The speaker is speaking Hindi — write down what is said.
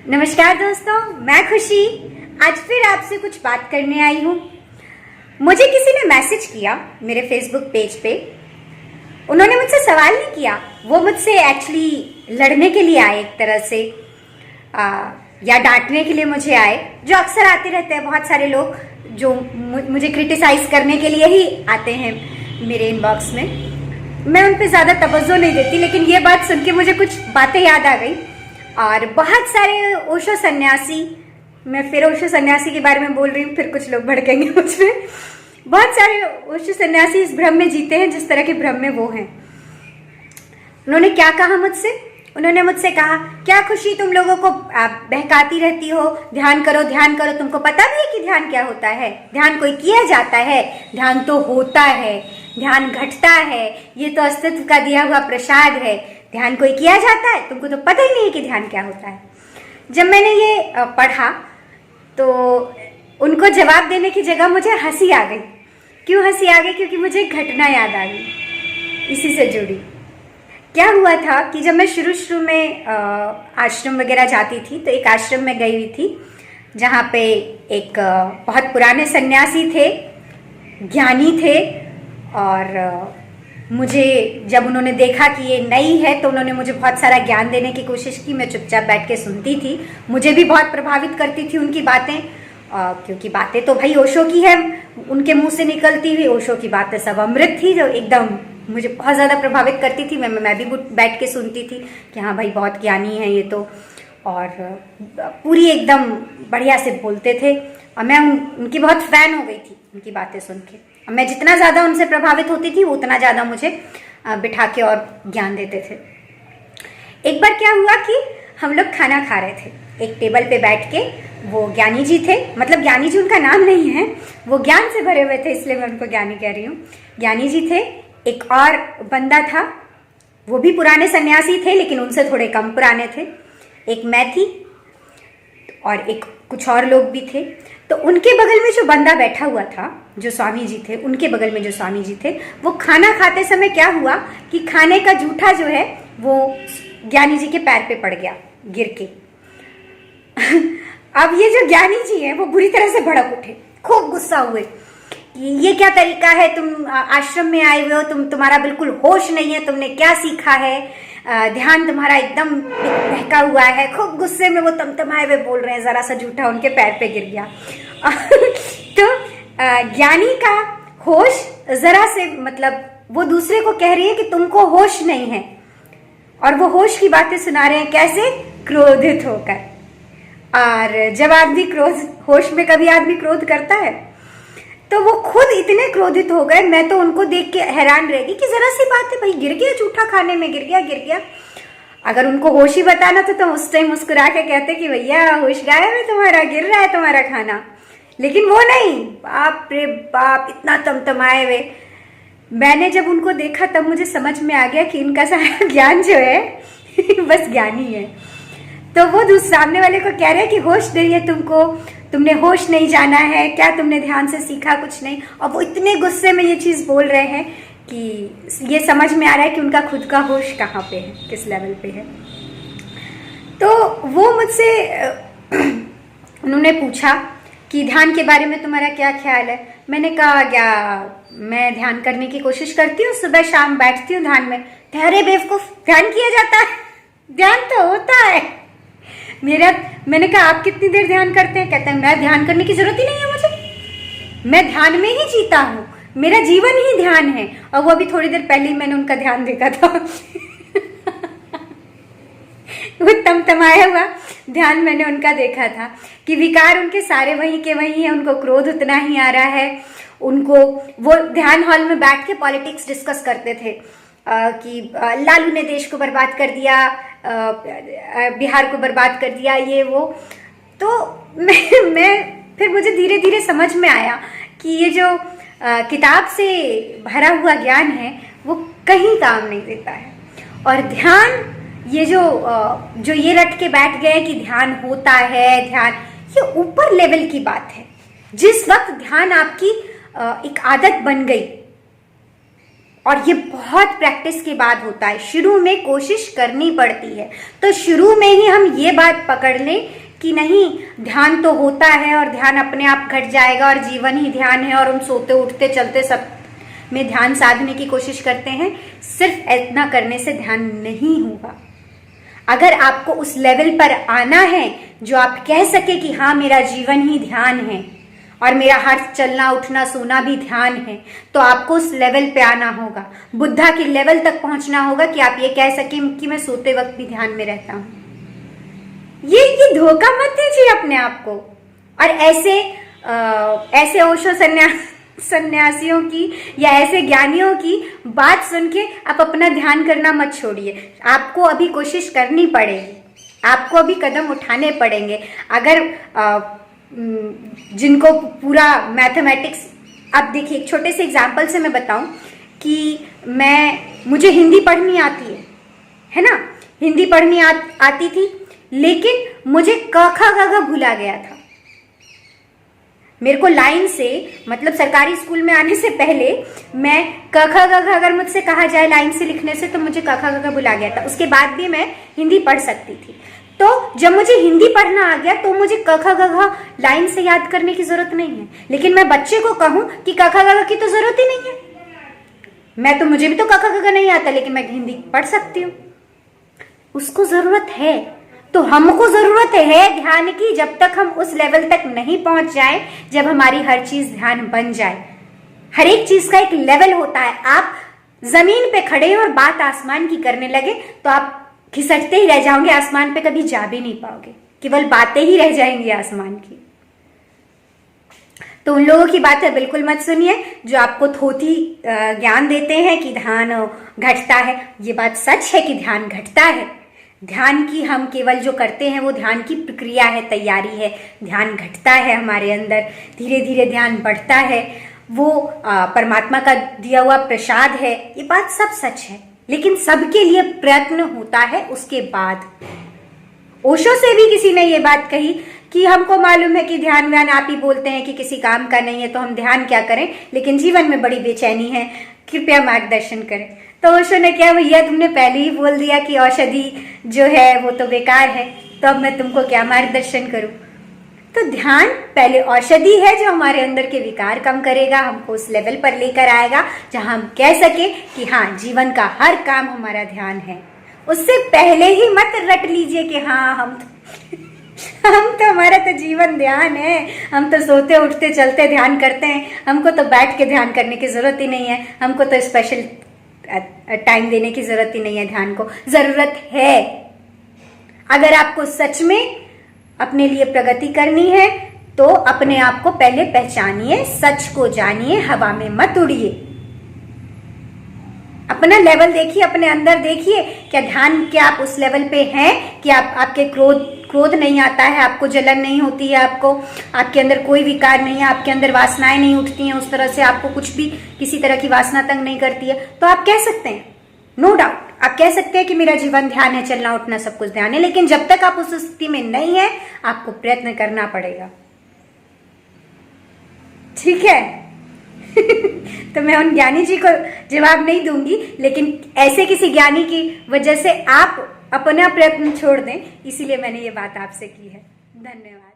नमस्कार दोस्तों, मैं खुशी आज फिर आपसे कुछ बात करने आई हूँ। मुझे किसी ने मैसेज किया मेरे फेसबुक पेज पे। उन्होंने मुझसे सवाल नहीं किया, वो मुझसे एक्चुअली लड़ने के लिए आए, एक तरह से या डांटने के लिए मुझे आए, जो अक्सर आते रहते हैं। बहुत सारे लोग जो मुझे क्रिटिसाइज करने के लिए ही आते हैं मेरे इनबॉक्स में। मैं उन पे ज़्यादा तवज्जो नहीं देती, लेकिन ये बात सुन के मुझे कुछ बातें याद आ गई। और बहुत सारे ओशो सन्यासी, मैं फिर ओशो सन्यासी के बारे में बोल रही हूँ, फिर कुछ लोग भड़केंगे मुझ पर। बहुत सारे ओशो सन्यासी इस भ्रम में जीते हैं जिस तरह के भ्रम में वो हैं। उन्होंने क्या कहा मुझसे? उन्होंने मुझसे कहा, क्या खुशी तुम लोगों को बहकाती रहती हो, ध्यान करो ध्यान करो। तुमको पता भी है कि ध्यान क्या होता है? ध्यान कोई किया जाता है? ध्यान तो होता है, ध्यान घटता है, ये तो अस्तित्व का दिया हुआ प्रसाद है। ध्यान कोई किया जाता है? तुमको तो पता ही नहीं है कि ध्यान क्या होता है। जब मैंने ये पढ़ा तो उनको जवाब देने की जगह मुझे हंसी आ गई। क्यों हंसी आ गई? क्योंकि मुझे एक घटना याद आ गई इसी से जुड़ी। क्या हुआ था कि जब मैं शुरू में आश्रम वगैरह जाती थी, तो एक आश्रम में गई हुई थी जहाँ पे एक बहुत पुराने सन्यासी थे, ज्ञानी थे। और मुझे जब उन्होंने देखा कि ये नई है तो उन्होंने मुझे बहुत सारा ज्ञान देने की कोशिश की। मैं चुपचाप बैठ के सुनती थी। मुझे भी बहुत प्रभावित करती थी उनकी बातें, क्योंकि बातें तो भाई ओशो की है, उनके मुंह से निकलती हुई ओशो की बातें सब अमृत थी, जो एकदम मुझे बहुत ज़्यादा प्रभावित करती थी। मैं भी बैठ के सुनती थी कि हाँ भाई बहुत ज्ञानी है ये तो, और पूरी एकदम बढ़िया से बोलते थे। और मैं उनकी बहुत फ़ैन हो गई थी उनकी बातें सुन के। मैं जितना ज़्यादा उनसे प्रभावित होती थी, वो उतना ज़्यादा मुझे बिठा के और ज्ञान देते थे। एक बार क्या हुआ कि हम लोग खाना खा रहे थे एक टेबल पे बैठ के। वो ज्ञानी जी थे, मतलब ज्ञानी जी उनका नाम नहीं है, वो ज्ञान से भरे हुए थे, इसलिए मैं उनको ज्ञानी कह रही हूँ। ज्ञानी जी थे, एक और बंदा था, वो भी पुराने सन्यासी थे लेकिन उनसे थोड़े कम पुराने थे। एक मैं थी और एक कुछ और लोग भी थे। तो उनके बगल में जो बंदा बैठा हुआ था, जो स्वामी जी थे, उनके बगल में जो स्वामी जी थे, वो खाना खाते समय क्या हुआ कि खाने का जूठा जो है वो ज्ञानी जी के पैर पे पड़ गया गिर के। अब ये जो ज्ञानी जी हैं वो बुरी तरह से भड़क उठे, खूब गुस्सा हुए। ये क्या तरीका है? तुम आश्रम में आए हुए हो, तुम्हारा बिल्कुल होश नहीं है, तुमने क्या सीखा है? ध्यान तुम्हारा एकदम बहका हुआ है। खूब गुस्से में वो तमतमाए हुए बोल रहे हैं, जरा सा जूठा उनके पैर पे गिर गया। तो ज्ञानी का होश जरा से, मतलब वो दूसरे को कह रही है कि तुमको होश नहीं है, और वो होश की बातें सुना रहे हैं। कैसे? क्रोधित होकर। और जब आदमी होश में कभी आदमी क्रोध करता है तो वो खुद इतने क्रोधित हो गए। मैं तो उनको देख के हैरान रह गई कि जरा सी बात है भाई, गिर गया जूठा खाने में, गिर गया। अगर उनको होश ही बताना तो तुम उस टाइम मुस्कुरा के कहते कि भैया होश गायब है तुम्हारा, गिर रहा है तुम्हारा खाना। लेकिन वो नहीं, बाप रे बाप, इतना तमतमाए हुए। मैंने जब उनको देखा तब मुझे समझ में आ गया कि इनका सारा ज्ञान जो है बस ज्ञानी है। तो वो सामने वाले को कह रहे हैं कि होश नहीं है तुमको, तुमने होश नहीं जाना है क्या? तुमने ध्यान से सीखा कुछ नहीं। और वो इतने गुस्से में ये चीज़ बोल रहे हैं कि ये समझ में आ रहा है कि उनका खुद का होश कहाँ पे है, किस लेवल पे है। तो वो मुझसे उन्होंने पूछा कि ध्यान के बारे में तुम्हारा क्या ख्याल है? मैंने कहा, क्या मैं ध्यान करने की कोशिश करती हूँ, सुबह शाम बैठती हूँ ध्यान में। ठहरे बेवकूफ, ध्यान किया जाता है? ध्यान तो होता है मैंने कहा, आप कितनी देर ध्यान करते हैं? कहते हैं, मैं ध्यान करने की जरूरत ही नहीं है मुझे, मैं ध्यान में ही जीता हूँ, मेरा जीवन ही ध्यान है। और वो अभी थोड़ी देर पहले ही मैंने उनका ध्यान देखा था। वो तमतमाया हुआ ध्यान मैंने उनका देखा था कि विकार उनके सारे वहीं के वहीं है, उनको क्रोध उतना ही आ रहा है। उनको वो ध्यान हॉल में बैठ के पॉलिटिक्स डिस्कस करते थे कि लालू ने देश को बर्बाद कर दिया, बिहार को बर्बाद कर दिया, ये वो। तो मैं फिर मुझे धीरे धीरे समझ में आया कि ये जो किताब से भरा हुआ ज्ञान है वो कहीं काम नहीं देता है। और ध्यान, ये जो ये रट के बैठ गए कि ध्यान होता है, ध्यान, ये ऊपर लेवल की बात है। जिस वक्त ध्यान आपकी एक आदत बन गई, और ये बहुत प्रैक्टिस के बाद होता है। शुरू में कोशिश करनी पड़ती है। तो शुरू में ही हम ये बात पकड़ लें कि नहीं, ध्यान तो होता है और ध्यान अपने आप घट जाएगा और जीवन ही ध्यान है और हम सोते उठते चलते सब में ध्यान साधने की कोशिश करते हैं। सिर्फ इतना करने से ध्यान नहीं होगा। अगर आपको उस लेवल पर आना है जो आप कह सके कि हाँ, मेरा जीवन ही ध्यान है और मेरा हर चलना उठना सोना भी ध्यान है, तो आपको उस लेवल पे आना होगा। बुद्धा के लेवल तक पहुंचना होगा कि आप ये कह सकें कि मैं सोते वक्त भी ध्यान में रहता हूं। ये धोखा मत दीजिए अपने आप को। और ऐसे ओशो सन्यासियों की या ऐसे ज्ञानियों की बात सुन के आप अपना ध्यान करना मत छोड़िए। आपको अभी कोशिश करनी पड़ेगी, आपको अभी कदम उठाने पड़ेंगे। अगर जिनको पूरा मैथमेटिक्स, अब देखिए एक छोटे से एग्जाम्पल से मैं बताऊं कि मुझे हिंदी पढ़नी आती है ना, हिंदी पढ़नी आती थी, लेकिन मुझे क ख ग घ भूला गया था। मेरे को लाइन से, मतलब सरकारी स्कूल में आने से पहले मैं क ख ग घ अगर मुझसे कहा जाए लाइन से लिखने से, तो मुझे क ख ग घ भुला गया था। उसके बाद भी मैं हिंदी पढ़ सकती थी। तो जब मुझे हिंदी पढ़ना आ गया तो मुझे क ख ग घ लाइन से याद करने की जरूरत नहीं है। लेकिन मैं बच्चे को कहूं कि क ख ग घ की तो जरूरत ही नहीं है, मुझे भी तो क ख ग घ नहीं आता, लेकिन मैं हिंदी पढ़ सकती हूँ। उसको जरूरत है, तो हमको जरूरत है ध्यान की। जब तक हम उस लेवल तक नहीं पहुंच जाए, जब हमारी हर चीज ध्यान बन जाए। हर एक चीज का एक लेवल होता है। आप जमीन पे खड़े हैं और बात आसमान की करने लगे तो आप खिसकते ही रह जाओगे, आसमान पे कभी जा भी नहीं पाओगे, केवल बातें ही रह जाएंगी आसमान की। तो उन लोगों की बातें बिल्कुल मत सुनिए जो आपको थोथी ज्ञान देते हैं कि ध्यान घटता है। ये बात सच है कि ध्यान घटता है। ध्यान की हम केवल जो करते हैं वो ध्यान की प्रक्रिया है, तैयारी है। ध्यान घटता है हमारे अंदर, धीरे धीरे ध्यान बढ़ता है। वो परमात्मा का दिया हुआ प्रसाद है। ये बात सब सच है, लेकिन सबके लिए प्रयत्न होता है उसके बाद। ओशो से भी किसी ने ये बात कही कि हमको मालूम है कि ध्यान व्यान आप ही बोलते हैं कि किसी काम का नहीं है, तो हम ध्यान क्या करें, लेकिन जीवन में बड़ी बेचैनी है, कृपया मार्गदर्शन करें। तो ओशो ने क्या, भैया तुमने पहले ही बोल दिया कि औषधि जो है वो तो बेकार है, तो अब मैं तुमको क्या मार्गदर्शन करूं। तो ध्यान पहले औषधि है जो हमारे अंदर के विकार कम करेगा, हमको उस लेवल पर लेकर आएगा जहां हम कह सके कि हाँ, जीवन का हर काम हमारा ध्यान है। उससे पहले ही मत रट लीजिए कि हाँ हम तो हमारा तो जीवन ध्यान है, हम तो सोते उठते चलते ध्यान करते हैं, हमको तो बैठ के ध्यान करने की जरूरत ही नहीं है, हमको तो स्पेशल टाइम देने की जरूरत ही नहीं है। ध्यान को जरूरत है। अगर आपको सच में अपने लिए प्रगति करनी है तो अपने आप को पहले पहचानिए, सच को जानिए, हवा में मत उड़िए। अपना लेवल देखिए, अपने अंदर देखिए, क्या ध्यान के आप उस लेवल पे हैं कि आपके क्रोध नहीं आता है, आपको जलन नहीं होती है, आपके अंदर कोई विकार नहीं है, आपके अंदर वासनाएं नहीं उठती हैं उस तरह से, आपको कुछ भी किसी तरह की वासना तंग नहीं करती है, तो आप कह सकते हैं, नो डाउट आप कह सकते हैं कि मेरा जीवन ध्यान है, चलना उठना सब कुछ ध्यान है। लेकिन जब तक आप उस स्थिति में नहीं है, आपको प्रयत्न करना पड़ेगा। ठीक है? तो मैं उन ज्ञानी जी को जवाब नहीं दूंगी, लेकिन ऐसे किसी ज्ञानी की वजह से आप अपना प्रयत्न छोड़ दें, इसीलिए मैंने ये बात आपसे की है। धन्यवाद।